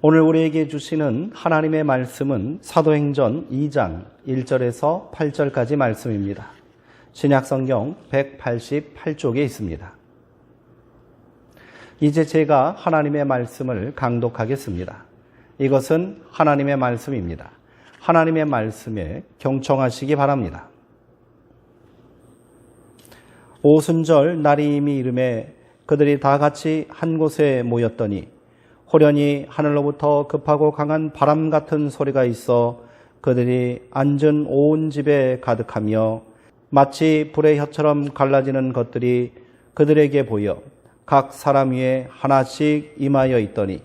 오늘 우리에게 주시는 하나님의 말씀은 사도행전 2장 1절에서 8절까지 말씀입니다. 신약성경 188쪽에 있습니다. 이제 제가 하나님의 말씀을 강독하겠습니다. 이것은 하나님의 말씀입니다. 하나님의 말씀에 경청하시기 바랍니다. 오순절 날이 이미 이름에 그들이 다 같이 한 곳에 모였더니 호련히 하늘로부터 급하고 강한 바람 같은 소리가 있어 그들이 앉은 온 집에 가득하며 마치 불의 혀처럼 갈라지는 것들이 그들에게 보여 각 사람 위에 하나씩 임하여 있더니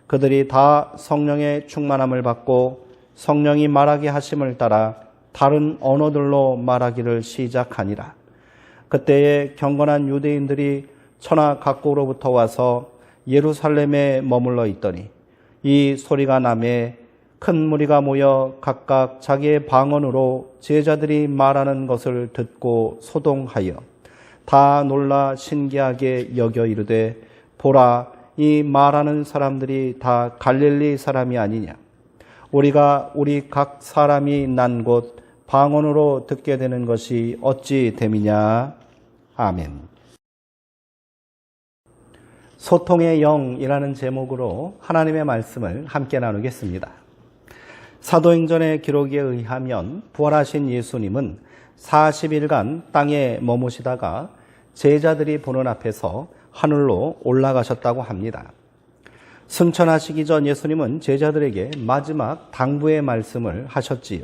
그들이 다 성령의 충만함을 받고 성령이 말하게 하심을 따라 다른 언어들로 말하기를 시작하니라. 그때에 경건한 유대인들이 천하 각국으로부터 와서 예루살렘에 머물러 있더니 이 소리가 나매 큰 무리가 모여 각각 자기의 방언으로 제자들이 말하는 것을 듣고 소동하여 다 놀라 신기하게 여겨 이르되 보라, 이 말하는 사람들이 다 갈릴리 사람이 아니냐. 우리가 우리 각 사람이 난 곳 방언으로 듣게 되는 것이 어찌 됨이냐. 아멘. 소통의 영이라는 제목으로 하나님의 말씀을 함께 나누겠습니다. 사도행전의 기록에 의하면 부활하신 예수님은 40일간 땅에 머무시다가 제자들이 보는 앞에서 하늘로 올라가셨다고 합니다. 승천하시기 전 예수님은 제자들에게 마지막 당부의 말씀을 하셨지요.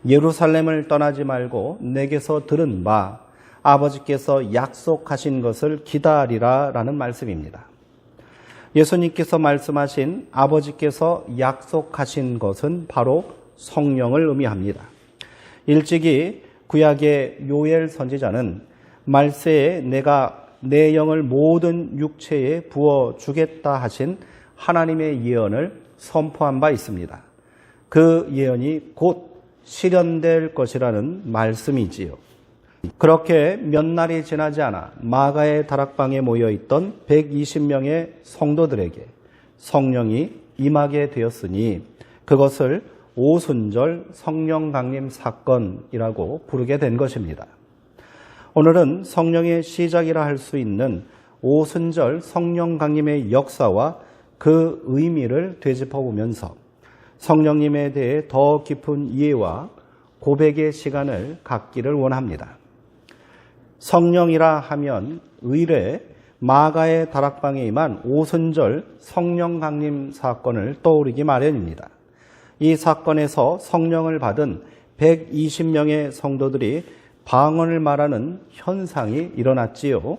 예루살렘을 떠나지 말고 내게서 들은 바 아버지께서 약속하신 것을 기다리라 라는 말씀입니다. 예수님께서 말씀하신 아버지께서 약속하신 것은 바로 성령을 의미합니다. 일찍이 구약의 요엘 선지자는 말세에 내가 내 영을 모든 육체에 부어주겠다 하신 하나님의 예언을 선포한 바 있습니다. 그 예언이 곧 실현될 것이라는 말씀이지요. 그렇게 몇 날이 지나지 않아 마가의 다락방에 모여있던 120명의 성도들에게 성령이 임하게 되었으니 그것을 오순절 성령 강림 사건이라고 부르게 된 것입니다. 오늘은 성령의 시작이라 할 수 있는 오순절 성령 강림의 역사와 그 의미를 되짚어보면서 성령님에 대해 더 깊은 이해와 고백의 시간을 갖기를 원합니다. 성령이라 하면 의례 마가의 다락방에 임한 오순절 성령 강림 사건을 떠오르기 마련입니다. 이 사건에서 성령을 받은 120명의 성도들이 방언을 말하는 현상이 일어났지요.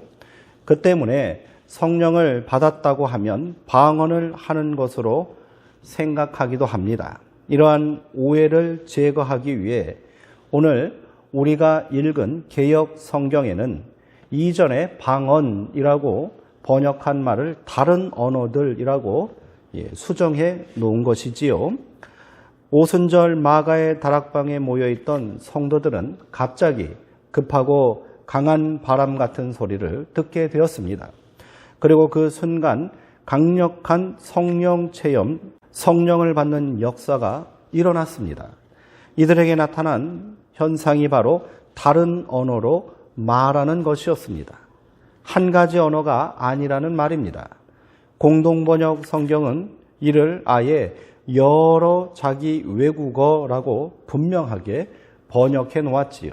그 때문에 성령을 받았다고 하면 방언을 하는 것으로 생각하기도 합니다. 이러한 오해를 제거하기 위해 오늘 우리가 읽은 개역 성경에는 이전에 방언이라고 번역한 말을 다른 언어들이라고 수정해 놓은 것이지요. 오순절 마가의 다락방에 모여있던 성도들은 갑자기 급하고 강한 바람 같은 소리를 듣게 되었습니다. 그리고 그 순간 강력한 성령 체험, 성령을 받는 역사가 일어났습니다. 이들에게 나타난 현상이 바로 다른 언어로 말하는 것이었습니다. 한 가지 언어가 아니라는 말입니다. 공동번역 성경은 이를 아예 여러 자기 외국어라고 분명하게 번역해 놓았지요.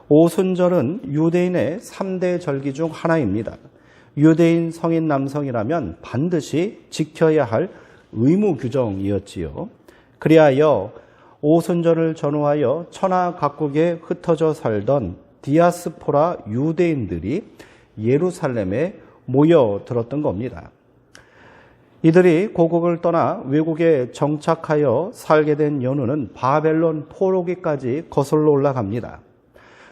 오순절은 유대인의 3대 절기 중 하나입니다. 유대인 성인 남성이라면 반드시 지켜야 할 의무 규정이었지요. 그리하여 오순절을 전후하여 천하 각국에 흩어져 살던 디아스포라 유대인들이 예루살렘에 모여들었던 겁니다. 이들이 고국을 떠나 외국에 정착하여 살게 된 연후는 바벨론 포로기까지 거슬러 올라갑니다.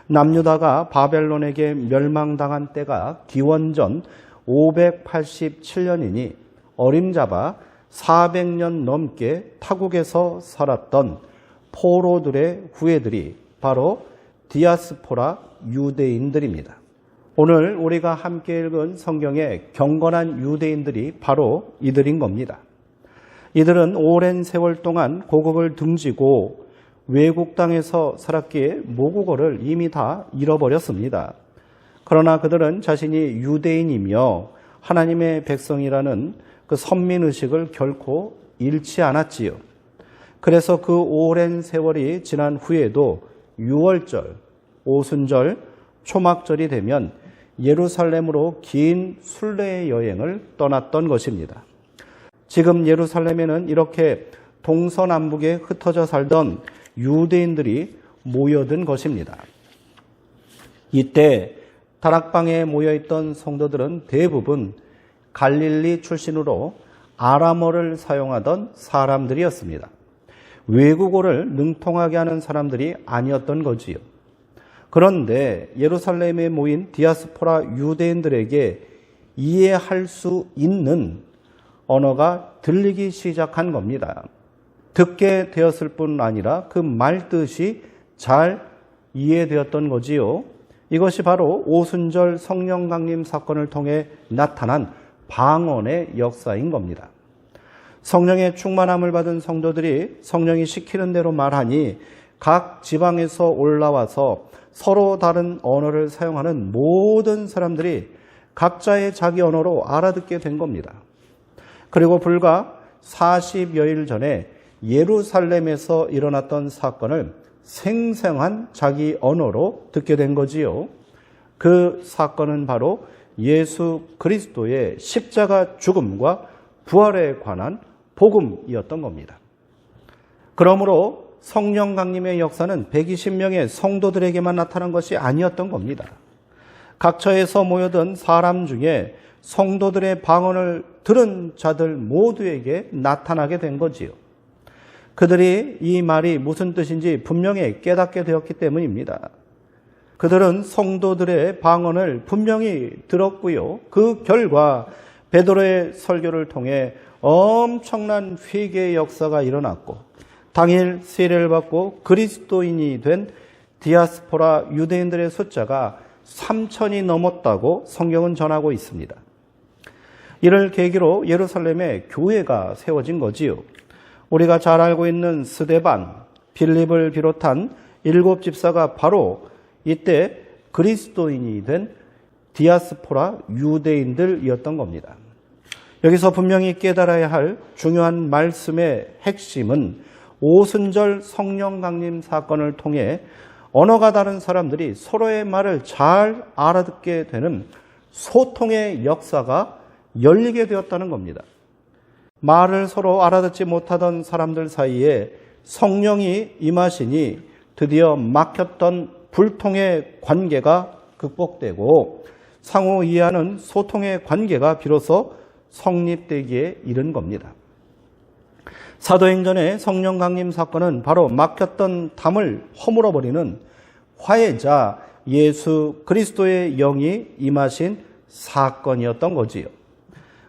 남유다가 바벨론에게 멸망당한 때가 기원전 587년이니 어림잡아 400년 넘게 타국에서 살았던 포로들의 후예들이 바로 디아스포라 유대인들입니다. 오늘 우리가 함께 읽은 성경의 경건한 유대인들이 바로 이들인 겁니다. 이들은 오랜 세월 동안 고국을 등지고 외국 땅에서 살았기에 모국어를 이미 다 잃어버렸습니다. 그러나 그들은 자신이 유대인이며 하나님의 백성이라는 그 선민의식을 결코 잃지 않았지요. 그래서 그 오랜 세월이 지난 후에도 6월절, 오순절, 초막절이 되면 예루살렘으로 긴 순례 여행을 떠났던 것입니다. 지금 예루살렘에는 이렇게 동서남북에 흩어져 살던 유대인들이 모여든 것입니다. 이때 다락방에 모여있던 성도들은 대부분 갈릴리 출신으로 아람어를 사용하던 사람들이었습니다. 외국어를 능통하게 하는 사람들이 아니었던 거지요. 그런데 예루살렘에 모인 디아스포라 유대인들에게 이해할 수 있는 언어가 들리기 시작한 겁니다. 듣게 되었을 뿐 아니라 그 말뜻이 잘 이해되었던 거지요. 이것이 바로 오순절 성령 강림 사건을 통해 나타난 방언의 역사인 겁니다. 성령의 충만함을 받은 성도들이 성령이 시키는 대로 말하니 각 지방에서 올라와서 서로 다른 언어를 사용하는 모든 사람들이 각자의 자기 언어로 알아듣게 된 겁니다. 그리고 불과 40여일 전에 예루살렘에서 일어났던 사건을 생생한 자기 언어로 듣게 된 거지요. 그 사건은 바로 예수 그리스도의 십자가 죽음과 부활에 관한 복음이었던 겁니다. 그러므로 성령 강림의 역사는 120명의 성도들에게만 나타난 것이 아니었던 겁니다. 각처에서 모여든 사람 중에 성도들의 방언을 들은 자들 모두에게 나타나게 된 거지요. 그들이 이 말이 무슨 뜻인지 분명히 깨닫게 되었기 때문입니다. 그들은 성도들의 방언을 분명히 들었고요. 그 결과 베드로의 설교를 통해 엄청난 회개의 역사가 일어났고 당일 세례를 받고 그리스도인이 된 디아스포라 유대인들의 숫자가 3,000이 넘었다고 성경은 전하고 있습니다. 이를 계기로 예루살렘에 교회가 세워진 거지요. 우리가 잘 알고 있는 스데반, 빌립을 비롯한 7 집사가 바로 이때 그리스도인이 된 디아스포라 유대인들이었던 겁니다. 여기서 분명히 깨달아야 할 중요한 말씀의 핵심은 오순절 성령 강림 사건을 통해 언어가 다른 사람들이 서로의 말을 잘 알아듣게 되는 소통의 역사가 열리게 되었다는 겁니다. 말을 서로 알아듣지 못하던 사람들 사이에 성령이 임하시니 드디어 막혔던 불통의 관계가 극복되고 상호 이해하는 소통의 관계가 비로소 성립되기에 이른 겁니다. 사도행전의 성령 강림 사건은 바로 막혔던 담을 허물어버리는 화해자 예수 그리스도의 영이 임하신 사건이었던 거지요.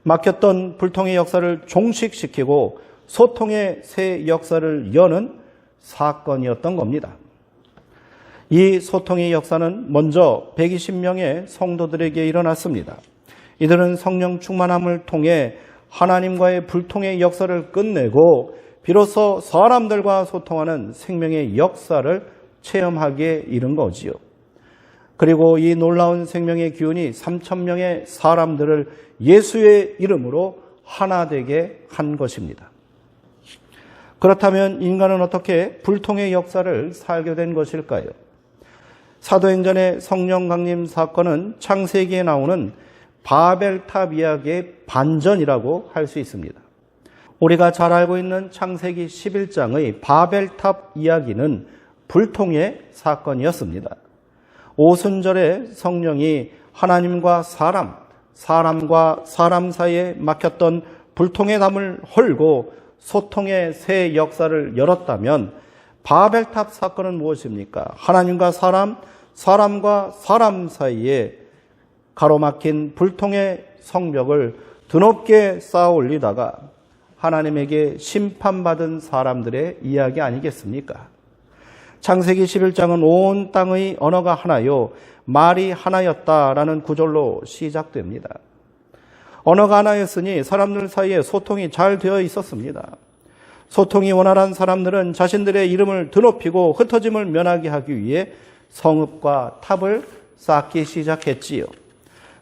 막혔던 불통의 역사를 종식시키고 소통의 새 역사를 여는 사건이었던 겁니다. 이 소통의 역사는 먼저 120명의 성도들에게 일어났습니다. 이들은 성령 충만함을 통해 하나님과의 불통의 역사를 끝내고 비로소 사람들과 소통하는 생명의 역사를 체험하기에 이른 거지요. 그리고 이 놀라운 생명의 기운이 3,000명의 사람들을 예수의 이름으로 하나 되게 한 것입니다. 그렇다면 인간은 어떻게 불통의 역사를 살게 된 것일까요? 사도행전의 성령 강림 사건은 창세기에 나오는 바벨탑 이야기의 반전이라고 할 수 있습니다. 우리가 잘 알고 있는 창세기 11장의 바벨탑 이야기는 불통의 사건이었습니다. 오순절에 성령이 하나님과 사람과 사람 사이에 막혔던 불통의 담을 헐고 소통의 새 역사를 열었다면 바벨탑 사건은 무엇입니까? 하나님과 사람과 사람 사이에 가로막힌 불통의 성벽을 드높게 쌓아 올리다가 하나님에게 심판받은 사람들의 이야기 아니겠습니까? 창세기 11장은 온 땅의 언어가 하나요 말이 하나였다라는 구절로 시작됩니다. 언어가 하나였으니 사람들 사이에 소통이 잘 되어 있었습니다. 소통이 원활한 사람들은 자신들의 이름을 드높이고 흩어짐을 면하게 하기 위해 성읍과 탑을 쌓기 시작했지요.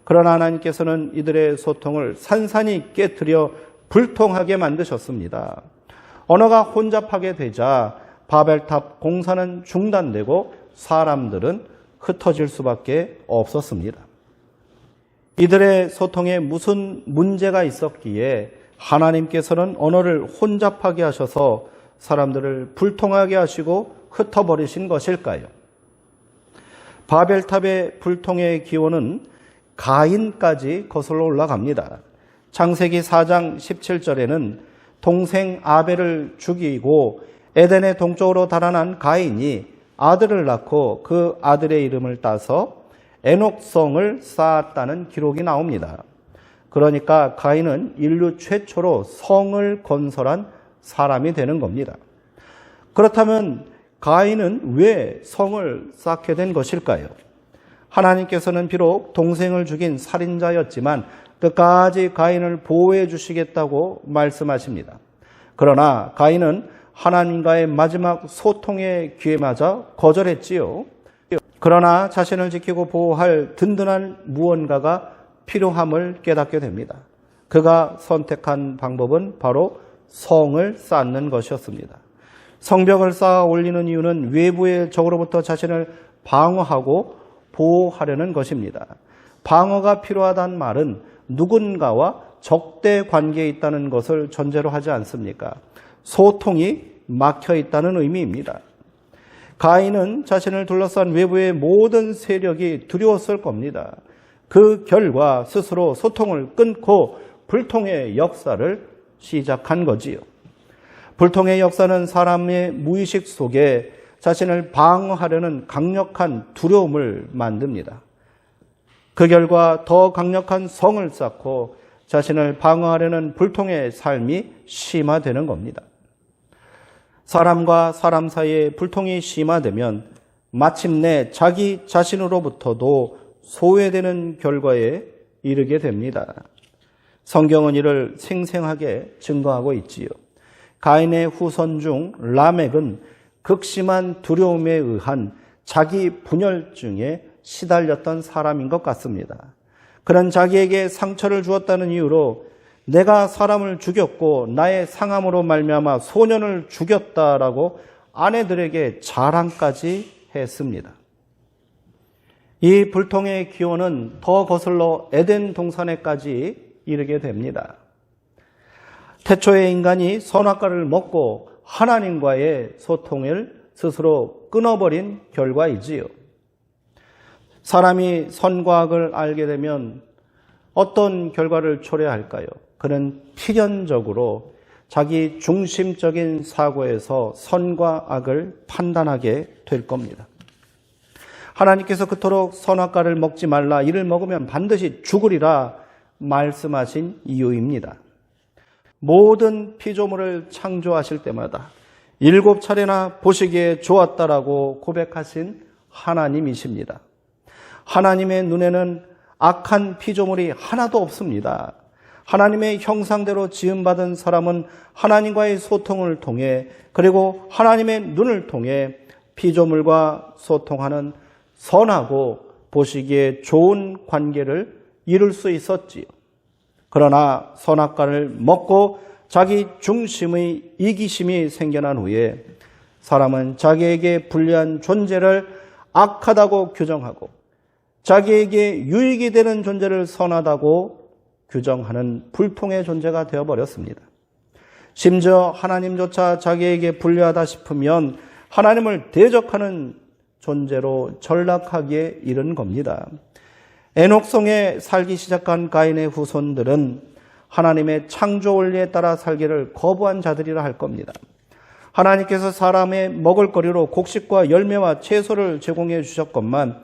그러나 하나님께서는 이들의 소통을 산산이 깨뜨려 불통하게 만드셨습니다. 언어가 혼잡하게 되자 바벨탑 공사는 중단되고 사람들은 흩어질 수밖에 없었습니다. 이들의 소통에 무슨 문제가 있었기에 하나님께서는 언어를 혼잡하게 하셔서 사람들을 불통하게 하시고 흩어버리신 것일까요? 바벨탑의 불통의 기원은 가인까지 거슬러 올라갑니다. 창세기 4장 17절에는 동생 아벨을 죽이고 에덴의 동쪽으로 달아난 가인이 아들을 낳고 그 아들의 이름을 따서 에녹성을 쌓았다는 기록이 나옵니다. 그러니까 가인은 인류 최초로 성을 건설한 사람이 되는 겁니다. 그렇다면 가인은 왜 성을 쌓게 된 것일까요? 하나님께서는 비록 동생을 죽인 살인자였지만 끝까지 가인을 보호해 주시겠다고 말씀하십니다. 그러나 가인은 하나님과의 마지막 소통의 기회마저 거절했지요. 그러나 자신을 지키고 보호할 든든한 무언가가 필요함을 깨닫게 됩니다. 그가 선택한 방법은 바로 성을 쌓는 것이었습니다. 성벽을 쌓아 올리는 이유는 외부의 적으로부터 자신을 방어하고 보호하려는 것입니다. 방어가 필요하다는 말은 누군가와 적대 관계에 있다는 것을 전제로 하지 않습니까? 소통이 막혀 있다는 의미입니다. 가인은 자신을 둘러싼 외부의 모든 세력이 두려웠을 겁니다. 그 결과 스스로 소통을 끊고 불통의 역사를 시작한 거지요. 불통의 역사는 사람의 무의식 속에 자신을 방어하려는 강력한 두려움을 만듭니다. 그 결과 더 강력한 성을 쌓고 자신을 방어하려는 불통의 삶이 심화되는 겁니다. 사람과 사람 사이에 불통이 심화되면 마침내 자기 자신으로부터도 소외되는 결과에 이르게 됩니다. 성경은 이를 생생하게 증거하고 있지요. 가인의 후손 중 라멕은 극심한 두려움에 의한 자기 분열증에 시달렸던 사람인 것 같습니다. 그는 자기에게 상처를 주었다는 이유로 내가 사람을 죽였고 나의 상함으로 말미암아 소년을 죽였다라고 아내들에게 자랑까지 했습니다. 이 불통의 기원은 더 거슬러 에덴 동산에까지 이르게 됩니다. 태초의 인간이 선악과를 먹고 하나님과의 소통을 스스로 끊어버린 결과이지요. 사람이 선과 악을 알게 되면 어떤 결과를 초래할까요? 그는 필연적으로 자기 중심적인 사고에서 선과 악을 판단하게 될 겁니다. 하나님께서 그토록 선악과를 먹지 말라, 이를 먹으면 반드시 죽으리라 말씀하신 이유입니다. 모든 피조물을 창조하실 때마다 7차례나 보시기에 좋았다라고 고백하신 하나님이십니다. 하나님의 눈에는 악한 피조물이 하나도 없습니다. 하나님의 형상대로 지음받은 사람은 하나님과의 소통을 통해 그리고 하나님의 눈을 통해 피조물과 소통하는 선하고 보시기에 좋은 관계를 이룰 수 있었지요. 그러나 선악과를 먹고 자기 중심의 이기심이 생겨난 후에 사람은 자기에게 불리한 존재를 악하다고 규정하고 자기에게 유익이 되는 존재를 선하다고 규정하는 불통의 존재가 되어버렸습니다. 심지어 하나님조차 자기에게 불리하다 싶으면 하나님을 대적하는 존재로 전락하기에 이른 겁니다. 에녹성에 살기 시작한 가인의 후손들은 하나님의 창조 원리에 따라 살기를 거부한 자들이라 할 겁니다. 하나님께서 사람의 먹을거리로 곡식과 열매와 채소를 제공해 주셨건만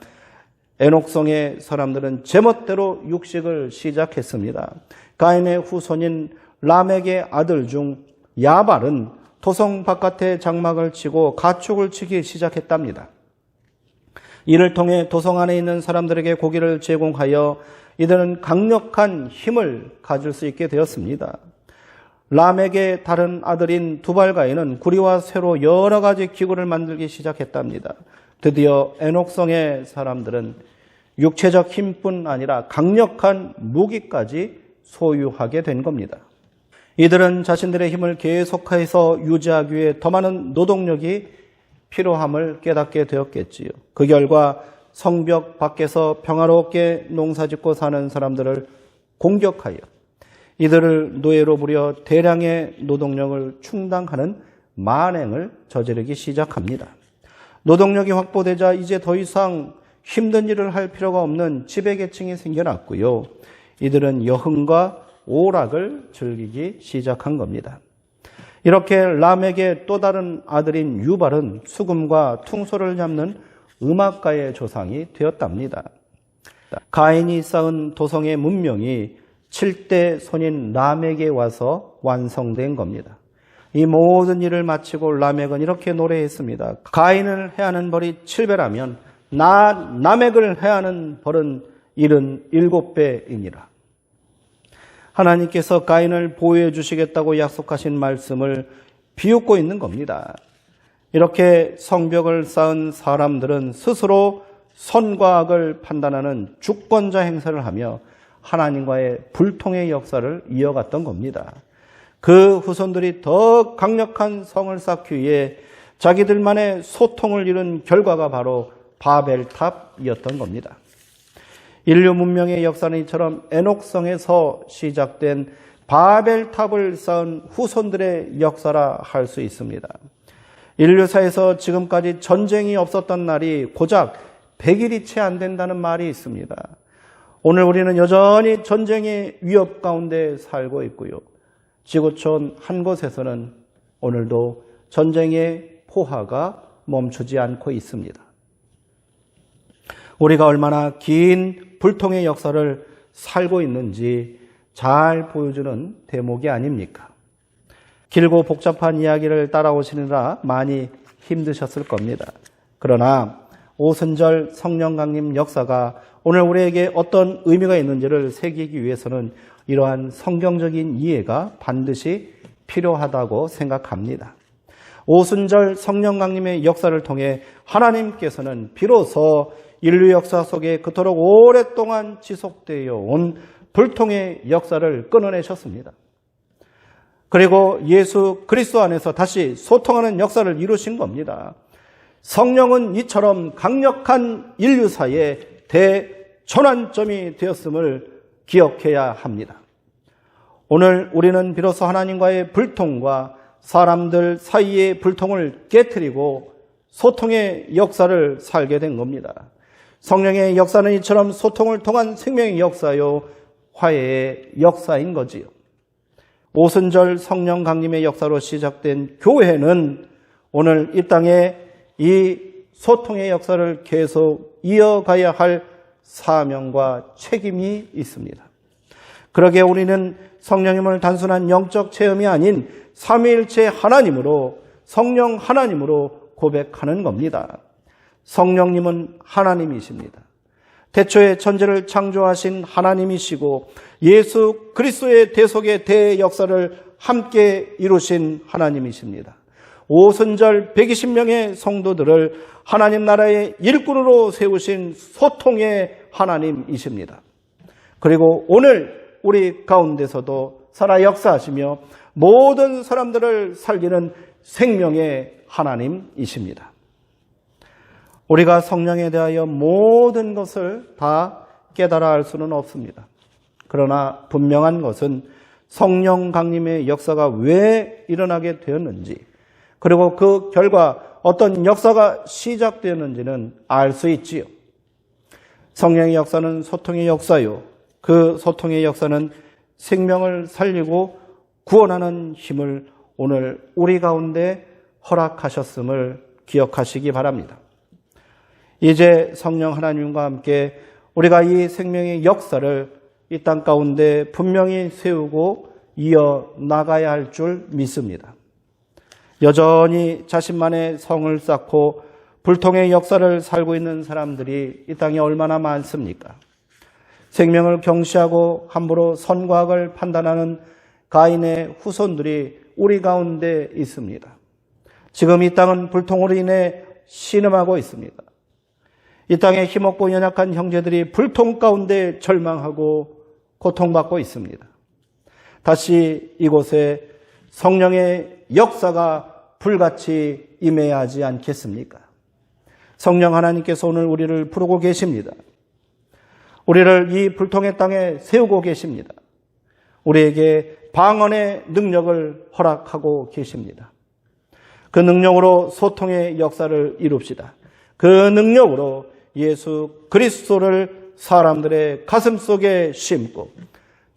에녹성의 사람들은 제멋대로 육식을 시작했습니다. 가인의 후손인 라멕의 아들 중 야발은 도성 바깥에 장막을 치고 가축을 치기 시작했답니다. 이를 통해 도성 안에 있는 사람들에게 고기를 제공하여 이들은 강력한 힘을 가질 수 있게 되었습니다. 람에게 다른 아들인 두발가인은 구리와 쇠로 여러 가지 기구를 만들기 시작했답니다. 드디어 에녹성의 사람들은 육체적 힘뿐 아니라 강력한 무기까지 소유하게 된 겁니다. 이들은 자신들의 힘을 계속해서 유지하기 위해 더 많은 노동력이 필요함을 깨닫게 되었겠지요. 그 결과 성벽 밖에서 평화롭게 농사짓고 사는 사람들을 공격하여 이들을 노예로 부려 대량의 노동력을 충당하는 만행을 저지르기 시작합니다. 노동력이 확보되자 이제 더 이상 힘든 일을 할 필요가 없는 지배계층이 생겨났고요. 이들은 여흥과 오락을 즐기기 시작한 겁니다. 이렇게 람에게 또 다른 아들인 유발은 수금과 퉁소를 잡는 음악가의 조상이 되었답니다. 가인이 쌓은 도성의 문명이 7대 손인 람에게 와서 완성된 겁니다. 이 모든 일을 마치고 라멕은 이렇게 노래했습니다. 가인을 해하는 벌이 7배라면 라멕을 해하는 벌은 77배이니라. 하나님께서 가인을 보호해 주시겠다고 약속하신 말씀을 비웃고 있는 겁니다. 이렇게 성벽을 쌓은 사람들은 스스로 선과 악을 판단하는 주권자 행세를 하며 하나님과의 불통의 역사를 이어갔던 겁니다. 그 후손들이 더 강력한 성을 쌓기 위해 자기들만의 소통을 이룬 결과가 바로 바벨탑이었던 겁니다. 인류 문명의 역사는 이처럼 에녹성에서 시작된 바벨탑을 쌓은 후손들의 역사라 할 수 있습니다. 인류사에서 지금까지 전쟁이 없었던 날이 고작 100일이 채 안 된다는 말이 있습니다. 오늘 우리는 여전히 전쟁의 위협 가운데 살고 있고요. 지구촌 한 곳에서는 오늘도 전쟁의 포화가 멈추지 않고 있습니다. 우리가 얼마나 긴 불통의 역사를 살고 있는지 잘 보여주는 대목이 아닙니까? 길고 복잡한 이야기를 따라오시느라 많이 힘드셨을 겁니다. 그러나 오순절 성령 강림 역사가 오늘 우리에게 어떤 의미가 있는지를 새기기 위해서는 이러한 성경적인 이해가 반드시 필요하다고 생각합니다. 오순절 성령 강림의 역사를 통해 하나님께서는 비로소 인류 역사 속에 그토록 오랫동안 지속되어 온 불통의 역사를 끊어내셨습니다. 그리고 예수 그리스도 안에서 다시 소통하는 역사를 이루신 겁니다. 성령은 이처럼 강력한 인류사의 대전환점이 되었음을 기억해야 합니다. 오늘 우리는 비로소 하나님과의 불통과 사람들 사이의 불통을 깨트리고 소통의 역사를 살게 된 겁니다. 성령의 역사는 이처럼 소통을 통한 생명의 역사요, 화해의 역사인 거지요. 오순절 성령 강림의 역사로 시작된 교회는 오늘 이 땅에 이 소통의 역사를 계속 이어가야 할 사명과 책임이 있습니다. 그러기에 우리는 성령님을 단순한 영적 체험이 아닌 삼위일체 하나님으로, 성령 하나님으로 고백하는 겁니다. 성령님은 하나님이십니다. 태초에 천지를 창조하신 하나님이시고 예수 그리스도의 대속의 대역사를 함께 이루신 하나님이십니다. 오순절 120명의 성도들을 하나님 나라의 일꾼으로 세우신 소통의 하나님이십니다. 그리고 오늘 우리 가운데서도 살아 역사하시며 모든 사람들을 살리는 생명의 하나님이십니다. 우리가 성령에 대하여 모든 것을 다 깨달아 알 수는 없습니다. 그러나 분명한 것은 성령 강림의 역사가 왜 일어나게 되었는지, 그리고 그 결과 어떤 역사가 시작되었는지는 알 수 있지요. 성령의 역사는 소통의 역사요. 그 소통의 역사는 생명을 살리고 구원하는 힘을 오늘 우리 가운데 허락하셨음을 기억하시기 바랍니다. 이제 성령 하나님과 함께 우리가 이 생명의 역사를 이 땅 가운데 분명히 세우고 이어 나가야 할 줄 믿습니다. 여전히 자신만의 성을 쌓고 불통의 역사를 살고 있는 사람들이 이 땅에 얼마나 많습니까? 생명을 경시하고 함부로 선과 악을 판단하는 가인의 후손들이 우리 가운데 있습니다. 지금 이 땅은 불통으로 인해 신음하고 있습니다. 이 땅에 힘없고 연약한 형제들이 불통 가운데 절망하고 고통받고 있습니다. 다시 이곳에 성령의 역사가 불같이 임해야 하지 않겠습니까? 성령 하나님께서 오늘 우리를 부르고 계십니다. 우리를 이 불통의 땅에 세우고 계십니다. 우리에게 방언의 능력을 허락하고 계십니다. 그 능력으로 소통의 역사를 이룹시다. 그 능력으로 예수 그리스도를 사람들의 가슴 속에 심고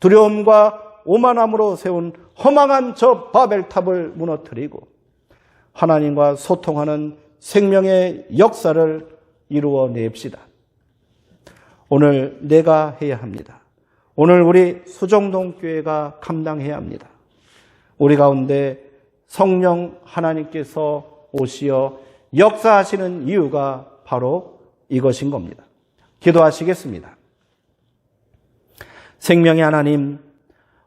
두려움과 오만함으로 세운 허망한 저 바벨탑을 무너뜨리고 하나님과 소통하는 생명의 역사를 이루어냅시다. 오늘 내가 해야 합니다. 오늘 우리 수정동 교회가 감당해야 합니다. 우리 가운데 성령 하나님께서 오시어 역사하시는 이유가 바로 이것인 겁니다. 기도하시겠습니다. 생명의 하나님,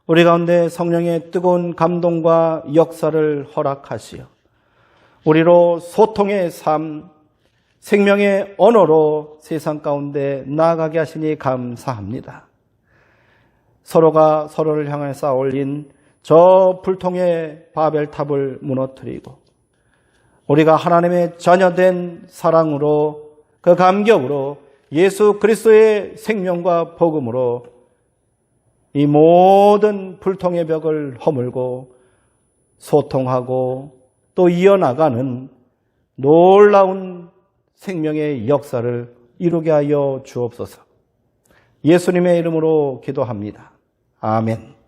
우리 가운데 성령의 뜨거운 감동과 역사를 허락하시어 우리로 소통의 삶, 생명의 언어로 세상 가운데 나아가게 하시니 감사합니다. 서로가 서로를 향해 쌓아 올린 저 불통의 바벨탑을 무너뜨리고 우리가 하나님의 자녀된 사랑으로 그 감격으로 예수 그리스도의 생명과 복음으로 이 모든 불통의 벽을 허물고 소통하고 또 이어나가는 놀라운 생명의 역사를 이루게 하여 주옵소서. 예수님의 이름으로 기도합니다. 아멘.